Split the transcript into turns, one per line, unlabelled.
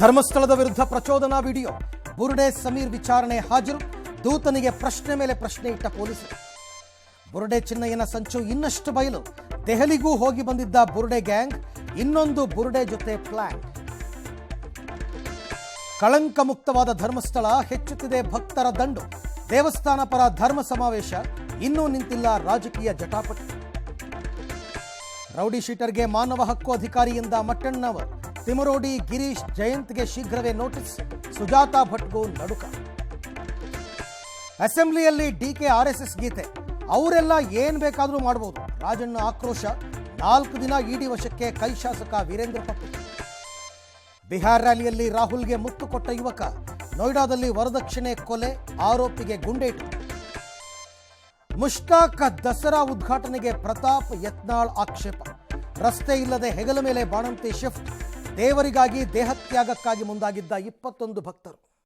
ಧರ್ಮಸ್ಥಳದ ವಿರುದ್ಧ ಪ್ರಚೋದನಾ ವಿಡಿಯೋ. ಬುರುಡೆ ಸಮೀರ್ ವಿಚಾರಣೆ ಹಾಜರು. ದೂತನಿಗೆ ಪ್ರಶ್ನೆ ಮೇಲೆ ಪ್ರಶ್ನೆ ಇಟ್ಟ ಪೊಲೀಸರು. ಬುರುಡೆ ಚಿನ್ನಯ್ಯನ ಸಂಚು ಇನ್ನಷ್ಟು ಬಯಲು. ದೆಹಲಿಗೂ ಹೋಗಿ ಬಂದಿದ್ದ ಬುರುಡೆ ಗ್ಯಾಂಗ್ ಇನ್ನೊಂದು ಬುರುಡೆ ಜೊತೆ ಪ್ಲಾನ್. ಕಳಂಕ ಮುಕ್ತವಾದ ಧರ್ಮಸ್ಥಳ, ಹೆಚ್ಚುತ್ತಿದೆ ಭಕ್ತರ ದಂಡು. ದೇವಸ್ಥಾನ ಪರ ಧರ್ಮ ಸಮಾವೇಶ, ಇನ್ನೂ ನಿಂತಿಲ್ಲ ರಾಜಕೀಯ ಜಟಾಪಟಿ. ರೌಡಿ ಶೀಟರ್ಗೆ ಮಾನವ ಹಕ್ಕು ಅಧಿಕಾರಿಯಿಂದ ಮಟ್ಟಣ್ಣವರ್. ತಿಮರೋಡಿ ಗಿರೀಶ್ ಜಯಂತ್ಗೆ ಶೀಘ್ರವೇ ನೋಟಿಸ್. ಸುಜಾತಾ ಭಟ್ಗೂ ನಡುಕ. ಅಸೆಂಬ್ಲಿಯಲ್ಲಿ ಡಿಕೆ ಆರ್ಎಸ್ಎಸ್ ಗೀತೆ. ಅವರೆಲ್ಲ ಏನ್ ಬೇಕಾದರೂ ಮಾಡಬಹುದು. ರಾಜಣ್ಣ ಆಕ್ರೋಶ. 4 ದಿನ ಇಡಿ ವಶಕ್ಕೆ ಕೈ ಶಾಸಕ ವೀರೇಂದ್ರ ಪಟ್ಟಿ. ಬಿಹಾರ್ ರ್ಯಾಲಿಯಲ್ಲಿ ರಾಹುಲ್ಗೆ ಮುತ್ತು ಕೊಟ್ಟ ಯುವಕ. ನೋಯ್ಡಾದಲ್ಲಿ ವರದಕ್ಷಿಣೆ ಕೊಲೆ, ಆರೋಪಿಗೆ ಗುಂಡೇಟು. ಮುಷ್ತಾಕ್ ದಸರಾ ಉದ್ಘಾಟನೆಗೆ ಪ್ರತಾಪ್ ಯತ್ನಾಳ್ ಆಕ್ಷೇಪ. ರಸ್ತೆ ಇಲ್ಲದೆ ಹೆಗಲ ಮೇಲೆ ಬಾಣಂತಿ ಶಿಫ್ಟ್. ದೇವರಿಗಾಗಿ ದೇಹತ್ಯಾಗಕ್ಕಾಗಿ ಮುಂದಾಗಿದ್ದ 21 ಭಕ್ತರು.